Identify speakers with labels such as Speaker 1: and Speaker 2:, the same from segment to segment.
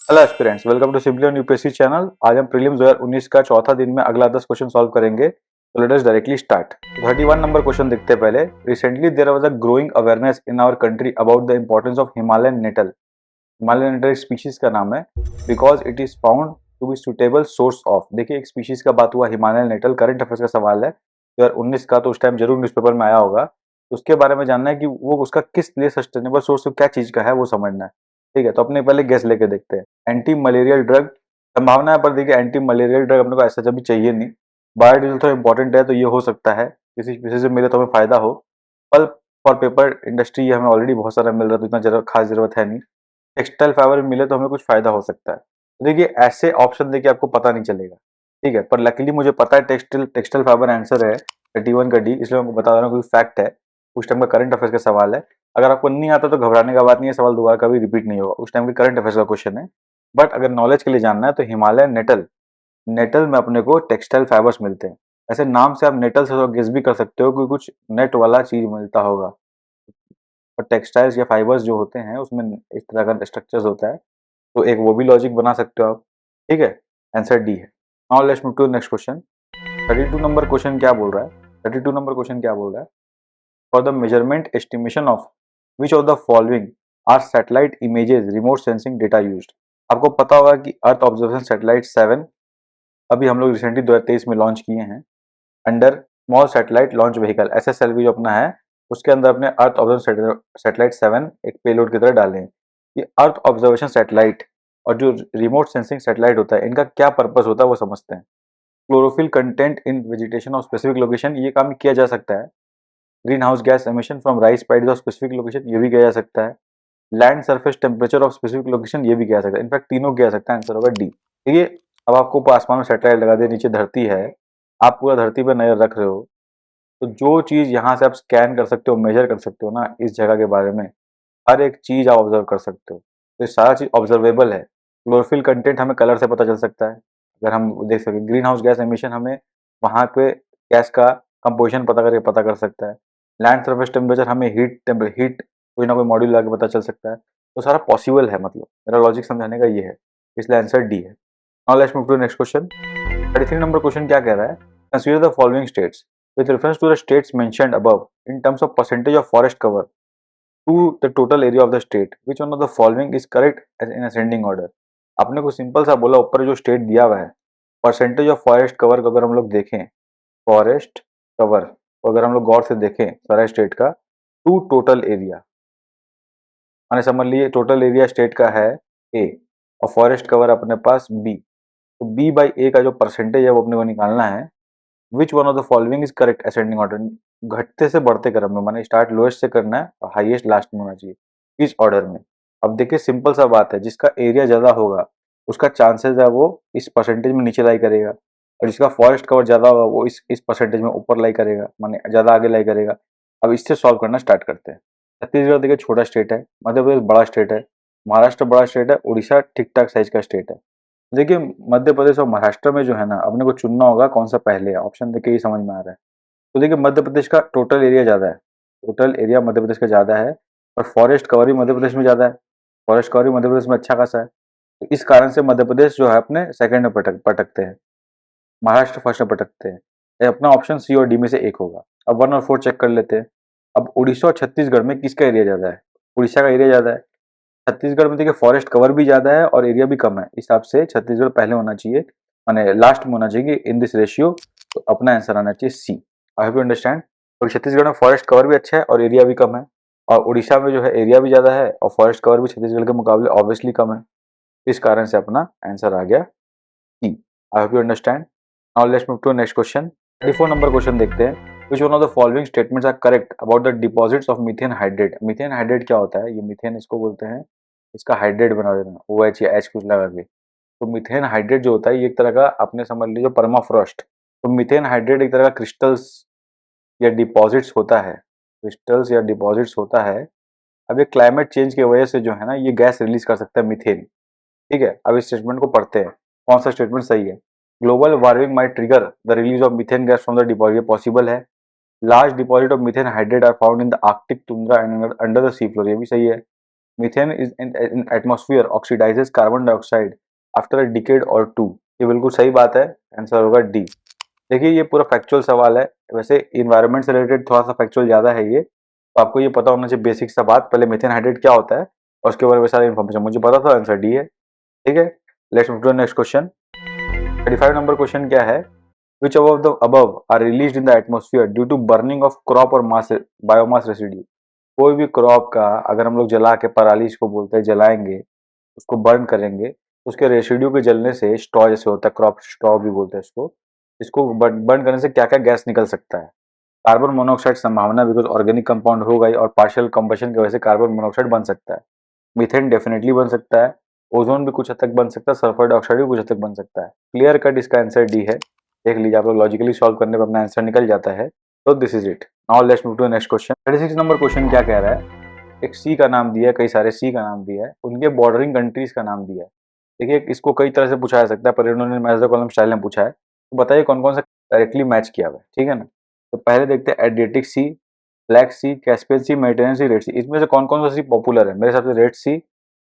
Speaker 1: Hello aspirants, welcome to simply on UPSC channel. आज हम prelims 2019 का चौथा दिन में अगला 10 क्वेश्चन सॉल्व करेंगे। तो let us directly start. 31 number question देखते हैं पहले। Recently there was a growing awareness in our country about the importance of Himalayan nettle. Himalayan nettle एक स्पीशीज का नाम है because it is found to be suitable source of. देखिए, एक species का बात हुआ, हिमालयन नेटल। करंट अफेयर्स का सवाल है 2019 का, तो उस टाइम जरूर न्यूज़पेपर में आया होगा। तो उसके बारे में जानना है कि वो उसका किस लिए सस्टेनेबल सोर्स क्या चीज का है, वो समझना है। ठीक है, तो अपने पहले गेस लेके देखते हैं। एंटी मलेरियल ड्रग, संभावना है, पर देखिए एंटी मलेरियल ड्रग अपने को ऐसा जब भी चाहिए नहीं। बायोडीजल तो इंपॉर्टेंट है, तो ये हो सकता है किसी किसी से मिले तो हमें फायदा हो। पल्प फॉर पेपर इंडस्ट्री, ये हमें ऑलरेडी बहुत सारा मिल रहा है, तो इतना खास जरूरत है नहीं। टेक्सटाइल फाइबर मिले तो हमें कुछ फायदा हो सकता है। तो देखिए, ऐसे ऑप्शन देखिए आपको पता नहीं चलेगा। ठीक है, पर लकीली मुझे पता है टेक्सटाइल टेक्सटाइल फाइबर आंसर है 31 का डी, इसलिए मैं आपको बता रहा हूँ, कोई फैक्ट है। उस टाइम का करंट अफेयर्स का सवाल है। अगर आपको नहीं आता तो घबराने का बात नहीं है, सवाल दोबारा कभी रिपीट नहीं होगा, उस टाइम के करंट अफेयर्स का क्वेश्चन है। बट अगर नॉलेज के लिए जानना है तो हिमालयन नेटल, नेटल में अपने को टेक्सटाइल फाइबर्स मिलते हैं। ऐसे नाम से आप नेटल से गेस भी कर सकते हो कि कुछ नेट वाला चीज मिलता होगा। और टेक्सटाइल्स या फाइबर्स जो होते हैं उसमें इस तरह का स्ट्रक्चर्स होता है, तो एक वो भी लॉजिक बना सकते हो आप। ठीक है, आंसर डी है। Now let's move to next question. 32 number question क्या बोल रहा है? 32 नंबर क्वेश्चन क्या बोल रहा है? For the measurement estimation of which of the following are satellite images remote sensing data used. आपको पता होगा कि अर्थ ऑब्जर्वेशन सैटेलाइट 7 अभी हम लोग रिसेंटली 2023 में लॉन्च किए हैं under small satellite launch vehicle SSLV जो अपना है, उसके अंदर अपने अर्थ ऑब्जर्वेशन सैटेलाइट 7 एक पेलोड की तरह डाले हैं। ये अर्थ ऑब्जर्वेशन सैटेलाइट और जो रिमोट सेंसिंग सैटेलाइट होता है, इनका क्या पर्पस होता है वो समझते हैं। Chlorophyll content in vegetation of specific location, ये काम किया जा सकता है। Green house gas emission from rice paddies of specific location, ये भी किया जा सकता है। Land surface temperature of specific location, ये भी किया जा सकता है। इनफैक्ट तीनों किया जा सकता है, आंसर होगा डी। देखिए, अब आपको ऊपर आसमान में सैटेलाइट लगा दिया, नीचे धरती है, आप पूरा धरती पर नजर रख रहे हो, तो जो चीज यहाँ से आप स्कैन कर सकते हो, मेजर कर सकते हो ना, इस जगह के बारे में हर एक चीज आप ऑब्जर्व कर सकते हो, तो ये सारा चीज ऑब्जर्वेबल है। क्लोरोफिल कंटेंट हमें कलर से पता चल सकता है, अगर हम देख सकें। ग्रीन हाउस गैस एमिशन हमें वहाँ पे गैस का कंपोजिशन पता करके पता कर सकता है। लैंड सरफेस टेम्परेचर हमें हीट कोई ना कोई मॉड्यूल लगा के पता चल सकता है। तो सारा पॉसिबल है, मतलब मेरा लॉजिक समझाने का ये है, इसलिए आंसर डी है। Now let's move to next question. 33 number question क्या कह रहा है? Consider the following states with reference to the states mentioned above in terms of percentage of forest cover to the total area of the state, which one of the following is correct as in ascending order। आपने को simple सा बोला, ऊपर जो state दिया हुआ है, percentage of forest cover को अगर हम लोग देखें, फॉरेस्ट कवर को अगर हम लोग गौर से देखें सारा स्टेट का, टू टोटल एरिया, माने समझ लिए टोटल एरिया स्टेट का है ए और फॉरेस्ट कवर अपने पास बी, तो बी बाई ए का जो परसेंटेज है वो अपने को निकालना है। Which one of the following is correct ascending order, घटते से बढ़ते क्रम में, माने स्टार्ट लोएस्ट से करना है और हाईएस्ट लास्ट में होना चाहिए, इस ऑर्डर में। अब देखिए, सिंपल सा बात है, जिसका एरिया ज़्यादा होगा उसका चांसेस है वो इस परसेंटेज में नीचे लाई करेगा, और जिसका फॉरेस्ट कवर ज़्यादा होगा वो इस परसेंटेज में ऊपर लाई करेगा, माने ज़्यादा आगे लाई करेगा। अब इससे सॉल्व करना स्टार्ट करते हैं। छत्तीसगढ़ देखिए छोटा स्टेट है, मध्य प्रदेश बड़ा स्टेट है, महाराष्ट्र बड़ा स्टेट है, उड़ीसा ठीक ठाक साइज का स्टेट है। देखिए, मध्य प्रदेश और महाराष्ट्र में जो है ना, अपने को चुनना होगा कौन सा पहले है, ऑप्शन देख के ही समझ में आ रहा है। तो देखिए, मध्य प्रदेश का टोटल एरिया ज़्यादा है, टोटल एरिया मध्य प्रदेश का ज़्यादा है, और फॉरेस्ट कवर भी मध्य प्रदेश में ज़्यादा है, फॉरेस्ट कवर भी मध्य प्रदेश में अच्छा खासा है। तो इस कारण से मध्य प्रदेश जो है अपने सेकंड में पटकते हैं, महाराष्ट्र फर्स्ट में पटकते हैं। ये अपना ऑप्शन सी और डी में से एक होगा। अब 1 और 4 चेक कर लेते हैं। अब उड़ीसा और छत्तीसगढ़ में किसका एरिया ज़्यादा है? उड़ीसा का एरिया ज़्यादा है। छत्तीसगढ़ में देखिए फॉरेस्ट कवर भी ज़्यादा है और एरिया भी कम है, इस हिसाब से छत्तीसगढ़ पहले होना चाहिए, माने लास्ट में होना चाहिए इन दिस रेशियो। तो अपना आंसर आना चाहिए C. I hope you understand. और छत्तीसगढ़ में फॉरेस्ट कवर भी अच्छा है और एरिया भी कम है, और उड़ीसा में जो है एरिया भी ज़्यादा है और फॉरेस्ट कवर भी छत्तीसगढ़ के मुकाबले ऑब्वियसली कम है। इस कारण से अपना आंसर आ गया C. I hope you understand. Now let's move to next question. 34 number question देखते हैं। Which one of the following statements are correct about the deposits of methane hydrate? Methane hydrate क्या होता है? ये मीथेन इसको बोलते हैं, इसका हाइड्रेट बना देना, ओ एच या एच कुछ लगा के। तो मीथेन हाइड्रेट जो होता है ये एक तरह का, आपने समझ लीजिए परमाफ्रॉस्ट। तो मीथेन हाइड्रेट एक तरह का क्रिस्टल्स या डिपॉजिट्स होता है, क्रिस्टल्स या डिपॉजिट्स होता है। अब ये क्लाइमेट चेंज की वजह से जो है ना, ये गैस रिलीज कर सकता है मीथेन। ठीक है, अब इस स्टेटमेंट को पढ़ते हैं, कौन सा स्टेटमेंट सही है। Global warming might trigger the release of methane gas from the deposit, possible है। Large deposit of methane hydrate are found in the Arctic tundra and under the sea floor, ये भी सही है। Methane is in atmosphere oxidizes carbon dioxide after a decade or two. ये बिल्कुल सही बात है, आंसर होगा डी। देखिए ये पूरा फैक्चुअल सवाल है, वैसे इन्वायरमेंट से रिलेटेड थोड़ा सा फैक्चुअल ज़्यादा है ये, तो आपको ये पता होना चाहिए बेसिक सा बात, पहले मीथेन हाइड्रेट क्या होता है और उसके बारे में सारी इन्फॉर्मेशन मुझे पता था, आंसर डी है। ठीक है, let's move to the next question. 35 number question क्या है, which of the above are released in the atmosphere due to burning of crop और मास बायोमास रेसिड्यू। कोई भी क्रॉप का अगर हम लोग जला के, पराली इसको बोलते हैं, जलाएंगे, उसको बर्न करेंगे तो उसके रेसिड्यू के जलने से स्ट्रॉ जैसे होता है, क्रॉप स्ट्रॉ भी बोलते हैं इसको बर्न करने से क्या क्या गैस निकल सकता है। कार्बन मोनोऑक्साइड संभावना, बिकॉज ऑर्गेनिक कंपाउंड हो गई और पार्शियल कंबशन की वजह से कार्बन मोनोऑक्साइड बन सकता है। मीथेन डेफिनेटली बन सकता है, ओजोन भी कुछ हद तक बन सकता है, सल्फर डाइऑक्साइड भी कुछ हद तक बन सकता है। क्लियर कट इसका आंसर डी है। देख लीजिए आप लोग लॉजिकली सॉल्व करने पर अपना आंसर निकल जाता है। तो this is it. Now let's move to next question. 36 number question क्या कह रहा है, एक सी का नाम दिया है, कई सारे सी का नाम दिया है, उनके बॉर्डरिंग कंट्रीज का नाम दिया है। देखिए इसको कई तरह से पूछा जा सकता है, पर इन्होंने मैच द कॉलम स्टाइल में पूछा है, तो बताइए कौन कौन सा डायरेक्टली मैच किया हुआ है। ठीक है ना, तो पहले देखते हैं एड्रियाटिक सी, ब्लैक सी, कैस्पियन सी, मेडिटेरियन सी, रेड सी। इसमें से कौन कौन सा सी पॉपुलर है? मेरे हिसाब से रेड सी,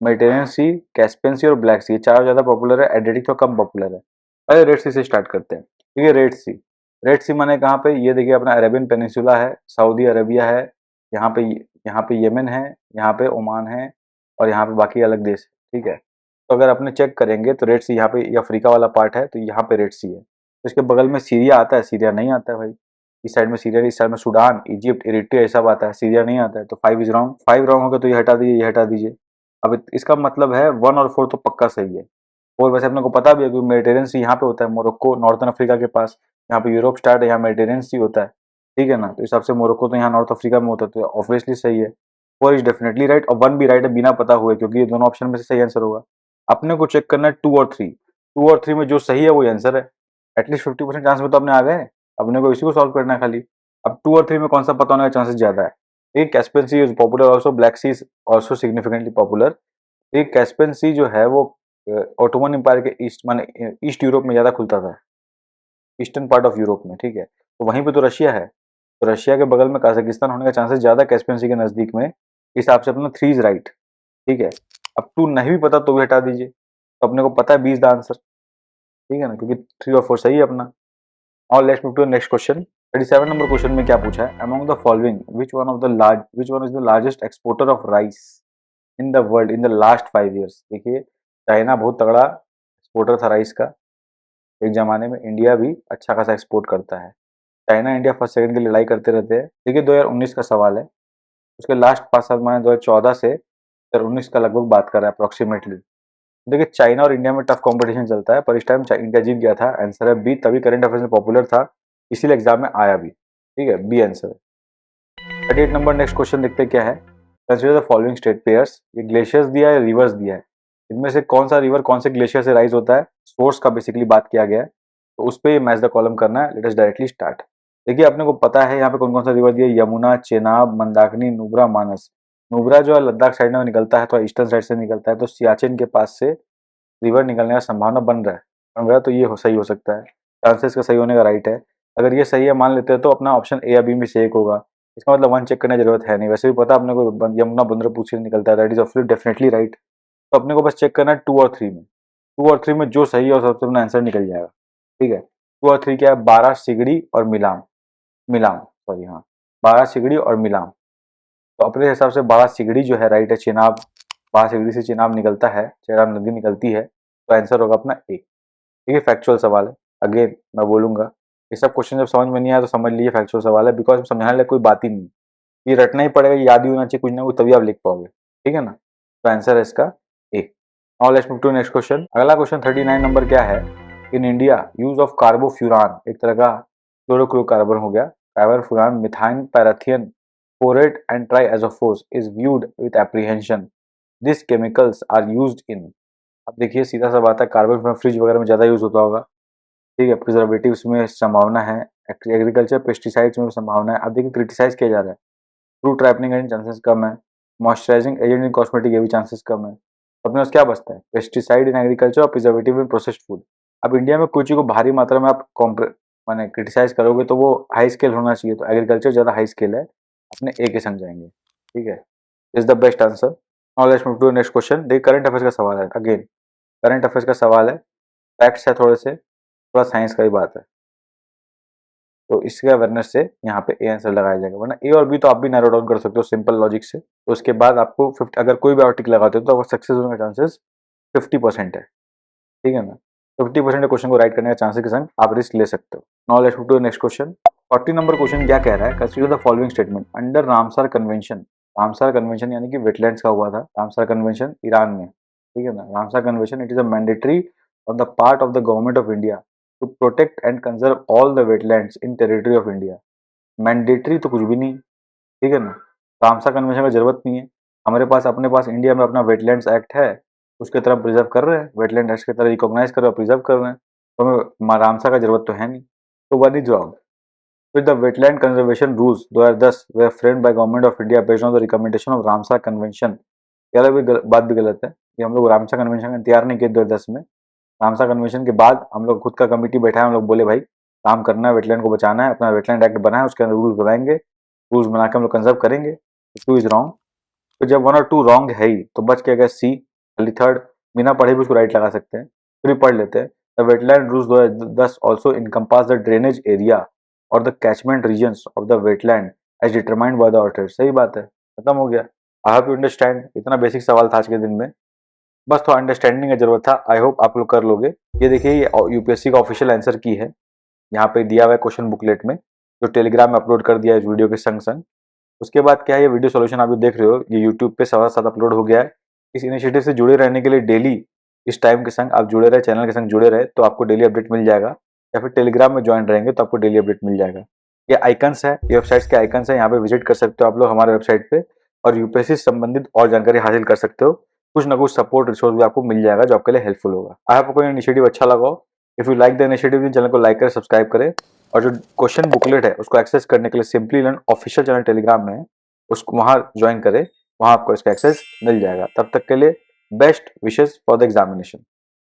Speaker 1: मेडिटेरियन सी, कैस्पियन सी और ब्लैक सी, ये चारों ज्यादा पॉपुलर है, एड्रियाटिक तो कम पॉपुलर है। पहले रेड सी से स्टार्ट करते हैं। ठीक है, रेड सी। रेड सी माने कहाँ पे? ये देखिए अपना अरेबियन पेनिनसुला है, सऊदी अरबिया है, यहाँ पे यहाँ पे यमन है, यहाँ पे ओमान है और यहाँ पे बाकी अलग देश है। ठीक है, तो अगर अपने चेक करेंगे तो रेड सी यहाँ पे, ये अफ्रीका वाला पार्ट है तो यहाँ पे रेड सी है। तो इसके बगल में सीरिया आता है, सीरिया नहीं आता है भाई। इस साइड में सीरिया, इस साइड में सूडान, इजिप्ट, इरिट्रिया सब आता है, सीरिया नहीं आता है। तो 5 इज रॉन्ग, 5 रॉन्ग होगा तो ये हटा दीजिए, ये हटा दीजिए। अब इसका मतलब है 1 और 4 तो पक्का सही है। और वैसे अपने को पता भी है कि मेडिटेरियन सी यहाँ पे होता है, मोरक्को नॉर्थन अफ्रीका के पास, यहाँ पे यूरोप स्टार्ट है, यहाँ मेडिटेरियन सी होता है। ठीक है ना, तो इस हिसाब से मोरक्को तो यहाँ नॉर्थ अफ्रीका में होता है, तो ऑब्वियसली सही है। 4 इज डेफिनेटली राइट और 1 भी राइट है बिना पता हुए, क्योंकि ये दोनों ऑप्शन में से सही आंसर होगा। अपने को चेक करना है 2 और 3, 2 और 3 में जो सही है वही आंसर है। एटलीस्ट 50% चांस में तो अपने आ गए, अपने को इसी को सॉल्व करना है खाली। अब 2 और 3 में कौन सा पता होने का चांसेस ज्यादा है? एक Caspian sea is popular also, black sea is also significantly popular. एक कैस्पियन सी जो है वो ऑटोमन एम्पायर के ईस्ट माने ईस्ट यूरोप में ज्यादा खुलता था, ईस्टर्न पार्ट ऑफ यूरोप में। ठीक है, तो वहीं पे तो रशिया है, तो रशिया के बगल में काजाकिस्तान होने का चांसेस ज्यादा कैस्पियन सी के नजदीक में। इस हिसाब से अपना 3 इज राइट। ठीक है, अब 2 नहीं भी पता तो भी हटा दीजिए, तो अपने को पता है 20 द आंसर। ठीक है ना, क्योंकि 3 और 4 सही है अपना। और let's move to next question. 37 number question में क्या पूछा है, among the following which one is the largest exporter of rice in the world in the last 5 years. देखिए चाइना बहुत तगड़ा एक्सपोर्टर था राइस का एक जमाने में, इंडिया भी अच्छा खासा एक्सपोर्ट करता है। चाइना इंडिया फर्स्ट सेकंड की लड़ाई करते रहते हैं। देखिए 2019 का सवाल है, उसके लास्ट 5 साल माने 2014 से 2019 का लगभग बात कर रहा है अप्रोक्सीमेटली। देखिए चाइना और इंडिया में टफ कंपटीशन चलता है, पर इस टाइम इंडिया जीत गया था, आंसर है बी, तभी करंट अफेयर्स में पॉपुलर था, इसीलिए एग्जाम में आया भी। ठीक है, बी आंसर है। 38 नंबर नेक्स्ट क्वेश्चन देखते हैं क्या है, consider the following state pairs. ये ग्लेशियर्स दिया है, रिवर्स दिया है, इनमें से कौन सा रिवर कौन से ग्लेशियर से राइज होता है, सोर्स का बेसिकली बात किया गया है, तो उस पर मैच द कॉलम करना है। Late us directly start. देखिए अपने को पता है यहाँ पे कौन कौन सा रिवर दिया है, यमुना, चेनाब, मंदाकिनी, नुब्रा, मानस। नुब्रा जो है लद्दाख साइड में निकलता है, तो ईस्टर्न साइड से निकलता है, तो सियाचिन के पास से रिवर निकलने का संभावना बन रहा है, तो ये सही हो सकता है, चांसेस का सही होने का राइट है। अगर ये सही है मान लेते हैं तो अपना ऑप्शन ए या बी में से एक होगा, इसका मतलब 1 चेक करने की जरूरत है नहीं, वैसे भी पता अपने को यमुना बंदरपुर से निकलता है, that is obviously definitely right. तो अपने को बस चेक करना है 2 और 3 में, 2 और 3 में जो सही है और सबसे अपना आंसर निकल जाएगा। ठीक है, 2 और 3 क्या है, बारह सिगड़ी और मिलाम, मिलाम सॉरी हाँ, बारह सिगड़ी और मिलाम। तो अपने हिसाब से बारह सिगड़ी जो है राइट है, चेनाब, बारह सिगड़ी से चेनाब निकलता है, चेनाब नदी निकलती है, तो आंसर होगा अपना ए। ठीक है, फैक्चुअल सवाल है, अगेन मैं बोलूंगा, ये सब क्वेश्चन जब समझ में नहीं आया तो समझ लीजिए फैक्चुअल सवाल है, बिकॉज समझाने लायक कोई बात ही नहीं, ये रटना ही पड़ेगा, याद ही होना चाहिए कुछ ना कुछ, तभी आप लिख पाओगे। ठीक है ना, तो आंसर है इसका A. Now let's move to next question. अगला क्वेश्चन 39 नंबर क्या है, in India use of carbofuran, एक तरह का क्लोरोक्लोरोकार्बन हो गया, carbofuran, methyl, parathion, phorate and triazophos is viewed with apprehension, this chemicals are used in. अब देखिए सीधा सा बात है, कार्बन फ्रिज वगैरह में ज़्यादा यूज होता होगा। ठीक है, प्रिजर्वेटिव्स में संभावना है, एग्रीकल्चर पेस्टिसाइड्स में भी संभावना है। अब देखिए क्रिटिसाइज किया जा रहा है, फ्रूट राइपनिंग एजेंट चांसेस कम है, मॉइस्चराइजिंग एजेंट इन कॉस्मेटिक ये भी चांसेस कम है। तो अपने पास क्या बचता है, पेस्टिसाइड इन एग्रीकल्चर और प्रिजर्वेटिव इन प्रोसेस्ड फूड। अब इंडिया में कोई चीज़ को भारी मात्रा में आप माने क्रिटिसाइज करोगे तो वो हाई स्केल होना चाहिए, तो एग्रीकल्चर ज़्यादा हाई स्केल है, अपने ए के संग जाएंगे। ठीक है, is the best answer. Now let's move to next question. देखिए करंट अफेयर्स का सवाल है, अगेन करंट अफेयर्स का सवाल है, फैक्ट्स है थोड़े से, थोड़ा साइंस का ही बात है, तो इसके अवेयरनेस से यहाँ पे ए आंसर लगाया जाएगा, वरना ए और बी तो आप भी नैरो डाउन कर सकते हो सिंपल लॉजिक से। तो उसके बाद आपको 50, अगर कोई भी आर्टिकल लगाते हो तो आपको सक्सेस होने का चांसेस 50% है, ठीक है ना। 50% क्वेश्चन को राइट करने का चांसेस के संग आप रिस्क ले सकते हो। Now let's move to next question. 40 number question क्या कह रहा है, consider the following statement under Ramsar convention. Ramsar convention यानी कि वेटलैंड्स का हुआ था, रामसर कन्वेंशन ईरान में, ठीक है ना। Ramsar convention it is a mandatory on the part of the government of India to protect and conserve all the wetlands in territory of India. Mandatory तो कुछ भी नहीं, ठीक है ना। रामसर कन्वेंशन का जरूरत नहीं है, हमारे पास अपने पास इंडिया में अपना वेटलैंड्स एक्ट है, उसके तरह प्रिजर्व कर रहे हैं, वेटलैंड एक्ट की तरह रिकॉग्नाइज कर रहे हैं, प्रिजर्व कर रहे हैं, तो हमें रामसर का जरूरत तो है नहीं। तो one is wrong. With the Wetland Conservation Rules 2010 were framed by Government of India based on the recommendation of Ramsar convention. ये वाला भी बात भी गलत है कि हम लोग रामसर कन्वेंशन का तैयार नहीं किए 2010 में। रामसर कन्वेंशन के बाद हम लोग खुद का कमेटी बैठा है, हम लोग बोले भाई काम करना है, वेटलैंड को बचाना है, अपना वेटलैंड एक्ट बना है, उसके अंदर रूल्स बनाएंगे, रूल्स बना के हम लोग कंजर्व करेंगे। Two is wrong. तो जब वन और टू रॉन्ग है ही तो बच क्या गया सी, खाली थर्ड बिना पढ़े भी उसको राइट लगा सकते हैं, फिर भी पढ़ लेते हैं। The wetland rules 2010 also encompass the drainage area और the catchment regions of the wetland as determined by the author. सही बात है, खत्म हो गया। I hope you understand. इतना बेसिक सवाल था आज के दिन में, बस थोड़ा अंडरस्टैंडिंग का जरूरत था, आई होप आप लोग कर लोगे। ये देखिए ये यूपीएससी का ऑफिशियल आंसर की है, यहाँ पे दिया हुआ है क्वेश्चन बुकलेट में, जो टेलीग्राम में अपलोड कर दिया है इस वीडियो के संग संग। उसके बाद क्या है, ये वीडियो सॉल्यूशन आप जो देख रहे हो ये यूट्यूब पे साथ अपलोड हो गया है। इस इनिशिएटिव से जुड़े रहने के लिए डेली इस टाइम के संग आप जुड़े रहे, चैनल के संग जुड़े रहे तो आपको डेली अपडेट मिल जाएगा, या फिर टेलीग्राम में ज्वाइन रहेंगे तो आपको डेली अपडेट मिल जाएगा। ये आइकन्स है, ये वेबसाइट्स के आइकन्स है, यहाँ पे विजिट कर सकते हो आप लोग हमारे वेबसाइट पे, और यूपीएससी से संबंधित और जानकारी हासिल कर सकते हो। कुछ ना कुछ सपोर्ट रिसोर्स भी आपको मिल जाएगा जो आपके लिए हेल्पफुल होगा। आई होप आपको इनिशिएटिव अच्छा लगा हो। If you like the initiative channel को लाइक करें, सब्सक्राइब करें, और जो क्वेश्चन बुकलेट है उसको एक्सेस करने के लिए simply learn official channel Telegram में है, उसको वहाँ ज्वाइन करें, वहाँ आपको इसका एक्सेस मिल जाएगा। तब तक के लिए best wishes for the examination.